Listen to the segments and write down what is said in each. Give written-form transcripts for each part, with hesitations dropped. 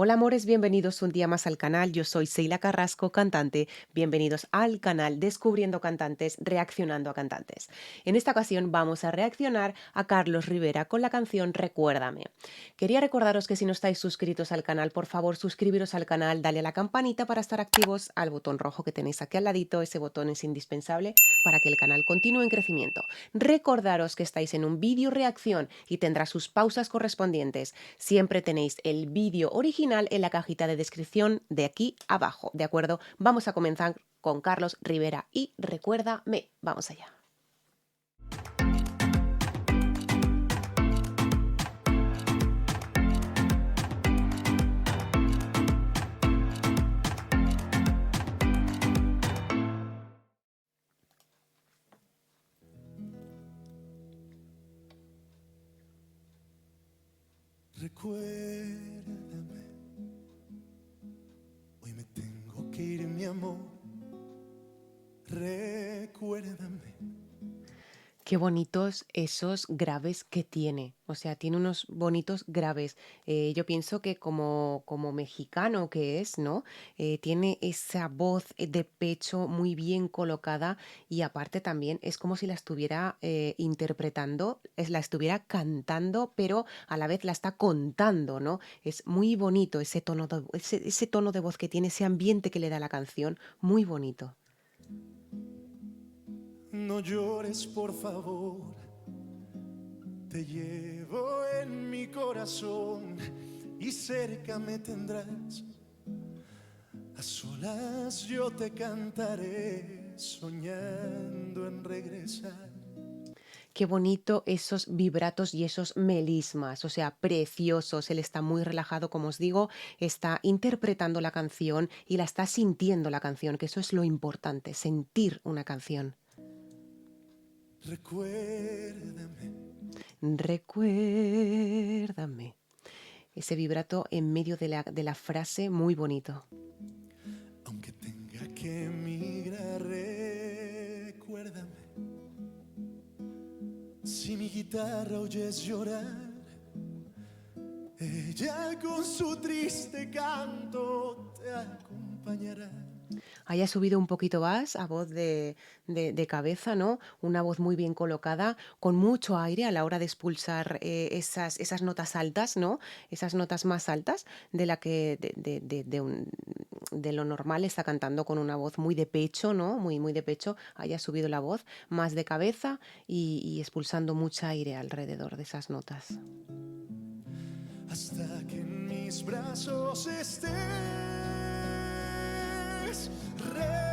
Hola amores, bienvenidos un día más al canal. Yo soy Seila Carrasco, cantante. Bienvenidos al canal Descubriendo Cantantes, Reaccionando a Cantantes. En esta ocasión vamos a reaccionar a Carlos Rivera con la canción Recuérdame. Quería recordaros que si no estáis suscritos al canal, por favor suscribiros al canal, dale a la campanita para estar activos, al botón rojo que tenéis aquí al ladito. Ese botón es indispensable para que el canal continúe en crecimiento. Recordaros que estáis en un vídeo reacción y tendrá sus pausas correspondientes. Siempre tenéis el vídeo original en la cajita de descripción de aquí abajo, ¿de acuerdo? Vamos a comenzar con Carlos Rivera y Recuérdame. Vamos allá. Recuérdame, hoy me tengo que ir, mi amor. Recuérdame. Qué bonitos esos graves que tiene. O sea, tiene unos bonitos graves. Yo pienso que como mexicano que es, ¿no? Tiene esa voz de pecho muy bien colocada y aparte también es como si la estuviera interpretando, la estuviera cantando, pero a la vez la está contando, ¿no? Es muy bonito ese tono ese tono de voz que tiene, ese ambiente que le da la canción. Muy bonito. No llores, por favor. Te llevo en mi corazón y cerca me tendrás. A solas yo te cantaré, soñando en regresar. Qué bonito esos vibratos y esos melismas, o sea, preciosos. Él está muy relajado, como os digo, está interpretando la canción y la está sintiendo la canción, que eso es lo importante, sentir una canción. Recuérdame, Recuérdame. Ese vibrato en medio de la frase, muy bonito. aunque tenga que emigrar, recuérdame. Si mi guitarra oyes llorar, ella con su triste canto te acompañará. Haya subido un poquito más a voz de cabeza, ¿no? Una voz muy bien colocada, con mucho aire a la hora de expulsar esas notas altas, ¿no? Esas notas más altas de la que de lo normal está cantando con una voz muy de pecho, ¿no? Muy, muy de pecho. Haya subido la voz más de cabeza y expulsando mucho aire alrededor de esas notas. Hasta que en mis brazos estés, recuérdame.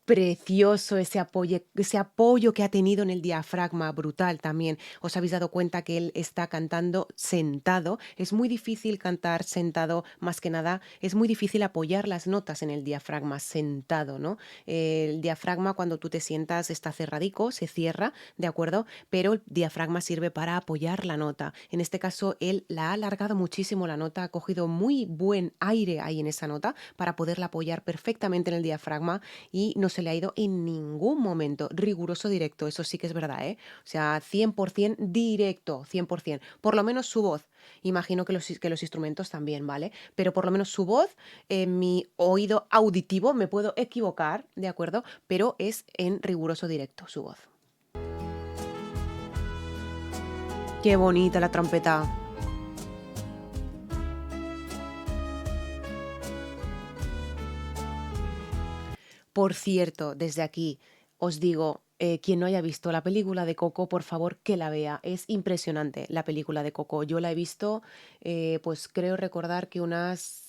Precioso ese apoyo que ha tenido en el diafragma, brutal también. ¿Os habéis dado cuenta que él está cantando sentado? Es muy difícil cantar sentado, más que nada, es muy difícil apoyar las notas en el diafragma sentado, ¿no? El diafragma cuando tú te sientas está cerradico, se cierra, ¿de acuerdo? Pero el diafragma sirve para apoyar la nota. En este caso, él la ha alargado muchísimo la nota, ha cogido muy buen aire ahí en esa nota para poderla apoyar perfectamente en el diafragma y no se le ha ido en ningún momento. Riguroso directo, eso sí que es verdad, ¿eh? O sea, 100% directo, 100%. Por lo menos su voz. Imagino que los instrumentos también, ¿vale? Pero por lo menos su voz, en mi oído auditivo, me puedo equivocar, ¿de acuerdo? Pero es en riguroso directo su voz. Qué bonita la trompeta. Por cierto, desde aquí os digo, quien no haya visto la película de Coco, por favor que la vea. Es impresionante la película de Coco. Yo la he visto, pues creo recordar que unas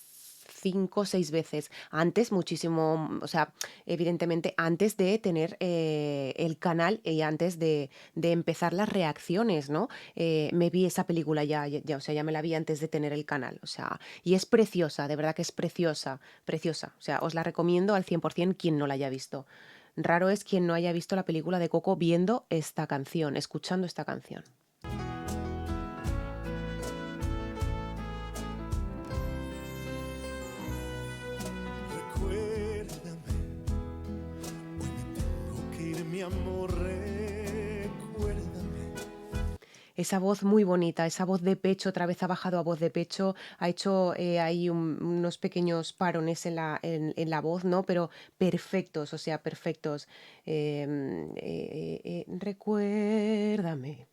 5 o 6 veces. Antes, muchísimo, o sea, evidentemente antes de tener el canal y antes de empezar las reacciones, ¿no? Me vi esa película o sea, ya me la vi antes de tener el canal. O sea, y es preciosa, de verdad que es preciosa, preciosa. O sea, os la recomiendo al 100% quien no la haya visto. Raro es quien no haya visto la película de Coco viendo esta canción, escuchando esta canción. amor, recuérdame. Esa voz muy bonita, esa voz de pecho, otra vez ha bajado a voz de pecho, ha hecho ahí unos pequeños parones en la voz, ¿no? Pero perfectos, o sea, perfectos. Recuérdame,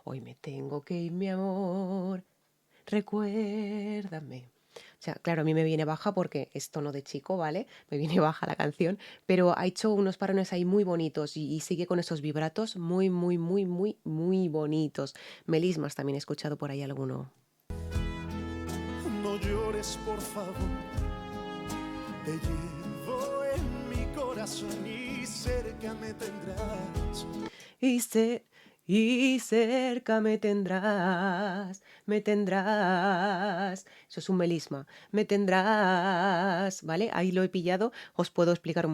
hoy me tengo que ir, mi amor, recuérdame. O sea, claro, a mí me viene baja porque es tono de chico, ¿vale? Me viene baja la canción, pero ha hecho unos parones ahí muy bonitos y sigue con esos vibratos muy, muy, muy, muy, muy bonitos. Melismas también he escuchado por ahí alguno. No llores, por favor. Te llevo en mi corazón y cerca me tendrás. Y, ce- y cerca me tendrás. Eso es un melisma. Me tendrás, ¿vale? Ahí lo he pillado. Os puedo explicar,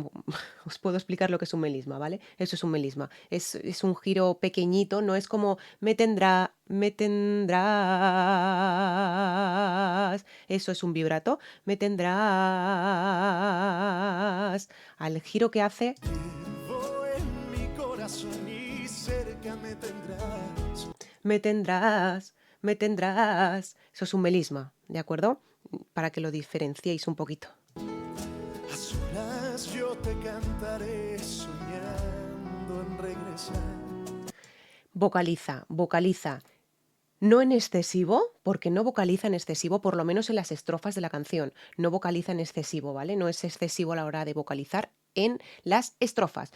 os puedo explicar lo que es un melisma, ¿vale? Eso es un melisma. Es un giro pequeñito, no es como me tendrás. Eso es un vibrato. Me tendrás. Al giro que hace. Llevo en mi corazón y cerca me tendrás. Me tendrás, me tendrás. Eso es un melisma, ¿de acuerdo? Para que lo diferenciéis un poquito. A solas yo te cantaré soñando en regresar. Vocaliza, vocaliza. No en excesivo, porque no vocaliza en excesivo, por lo menos en las estrofas de la canción. No vocaliza en excesivo, ¿vale? No es excesivo a la hora de vocalizar en las estrofas.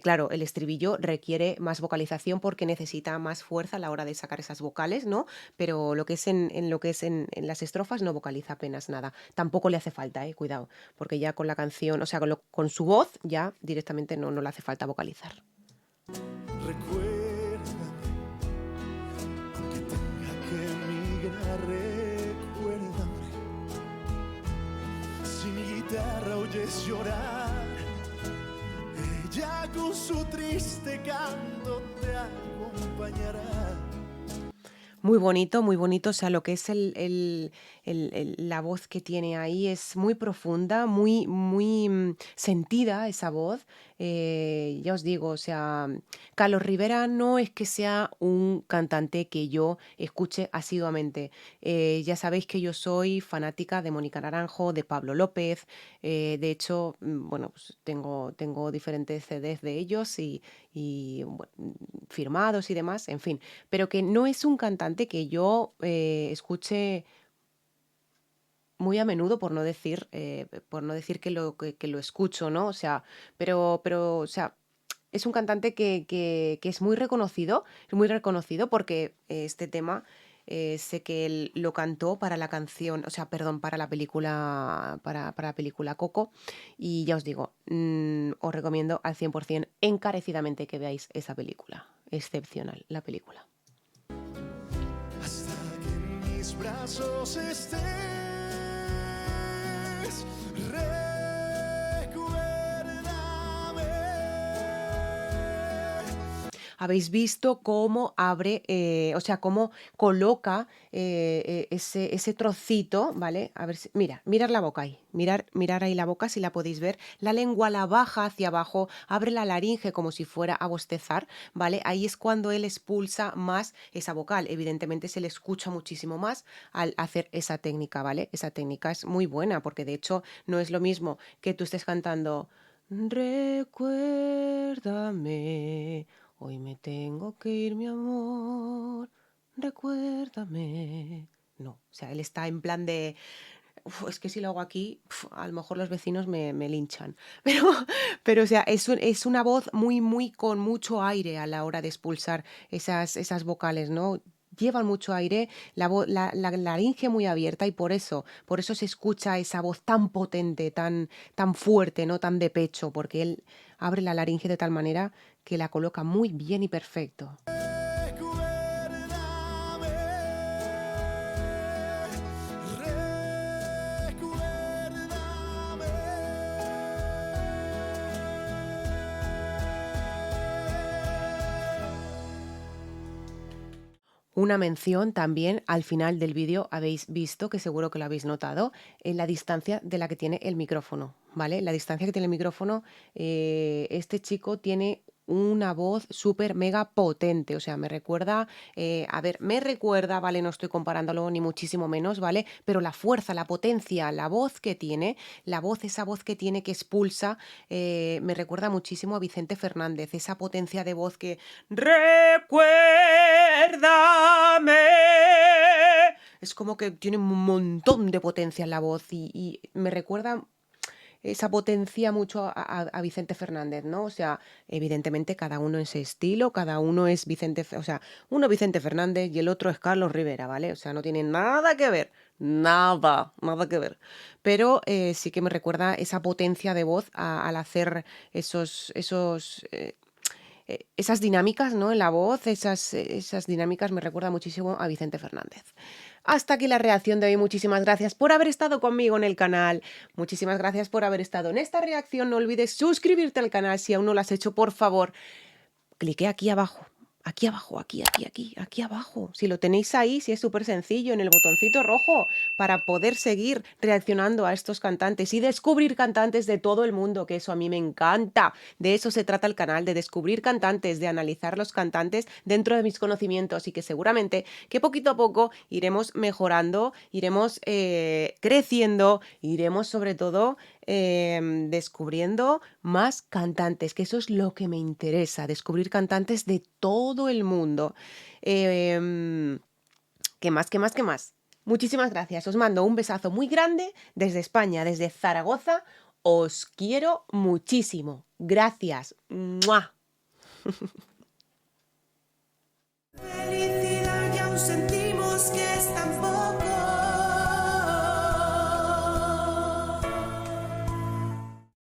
Claro, el estribillo requiere más vocalización porque necesita más fuerza a la hora de sacar esas vocales, ¿no? Pero lo que es en lo que es en las estrofas no vocaliza apenas nada. Tampoco le hace falta, cuidado, porque ya con la canción, o sea, con su voz ya directamente no le hace falta vocalizar. Recuérdame, aunque tenga que emigrar, recuérdame. Si mi guitarra oyes llorar, ella con su triste canto te acompañará. Muy bonito, o sea, lo que es la voz que tiene ahí es muy profunda, muy, muy sentida esa voz. Ya os digo, o sea, Carlos Rivera no es que sea un cantante que yo escuche asiduamente. Ya sabéis que yo soy fanática de Mónica Naranjo, de Pablo López. De hecho, bueno, pues tengo diferentes CDs de ellos y bueno, firmados y demás, en fin, pero que no es un cantante que yo escuche muy a menudo, por no decir que lo escucho, ¿no? O sea, o sea, es un cantante que es muy reconocido porque este tema sé que él lo cantó para la canción, o sea, perdón, para la película Coco. Y ya os digo, os recomiendo al 100% encarecidamente que veáis esa película. Excepcional la película. Hasta que en mis brazos estés, recuérdame. Habéis visto cómo abre, o sea, cómo coloca ese trocito, ¿vale? A ver si, mirar la boca ahí, mirar ahí la boca si la podéis ver. La lengua la baja hacia abajo, abre la laringe como si fuera a bostezar, ¿vale? Ahí es cuando él expulsa más esa vocal. Evidentemente se le escucha muchísimo más al hacer esa técnica, ¿vale? Esa técnica es muy buena porque de hecho no es lo mismo que tú estés cantando recuérdame. Hoy me tengo que ir, mi amor. Recuérdame. No, o sea, él está en plan de. "Uf, es que si lo hago aquí, a lo mejor los vecinos me linchan." Pero, o sea, es una voz muy, muy con mucho aire a la hora de expulsar esas vocales, ¿no? Llevan mucho aire, la laringe muy abierta y por eso se escucha esa voz tan potente, tan fuerte, ¿no? Tan de pecho, porque él abre la laringe de tal manera que la coloca muy bien y perfecto. Recuérdame, recuérdame. Una mención también al final del vídeo habéis visto, que seguro que lo habéis notado, en la distancia de la que tiene el micrófono, ¿vale? La distancia que tiene el micrófono, este chico tiene una voz súper mega potente, o sea, me recuerda, a ver, me recuerda, ¿vale? No estoy comparándolo ni muchísimo menos, ¿vale? Pero la fuerza, la potencia, la voz que tiene, la voz, esa voz que tiene que expulsa, me recuerda muchísimo a Vicente Fernández, esa potencia de voz que recuérdame. Es como que tiene un montón de potencia en la voz y me recuerda esa potencia mucho a Vicente Fernández, ¿no? O sea, evidentemente cada uno en ese estilo, cada uno es o sea, uno Vicente Fernández y el otro es Carlos Rivera, ¿vale? O sea, no tienen nada que ver, nada que ver. Pero sí que me recuerda esa potencia de voz al hacer esas dinámicas, ¿no? En la voz, esas dinámicas me recuerda muchísimo a Vicente Fernández. Hasta aquí la reacción de hoy. Muchísimas gracias por haber estado conmigo en el canal. Muchísimas gracias por haber estado en esta reacción. No olvides suscribirte al canal si aún no lo has hecho, por favor. Clique aquí abajo. Aquí abajo, aquí abajo. Si lo tenéis ahí, si es súper sencillo, en el botoncito rojo, para poder seguir reaccionando a estos cantantes y descubrir cantantes de todo el mundo, que eso a mí me encanta. De eso se trata el canal, de descubrir cantantes, de analizar los cantantes dentro de mis conocimientos y que seguramente que poquito a poco iremos mejorando, iremos creciendo, iremos sobre todo descubriendo más cantantes, que eso es lo que me interesa, descubrir cantantes de todo el mundo. Em, ¿Qué más? ¿Qué más? ¿Qué más? Muchísimas gracias. Os mando un besazo muy grande desde España, desde Zaragoza. Os quiero muchísimo. Gracias. ¡Mua! Felicidad y aún sentimos que es tan poco.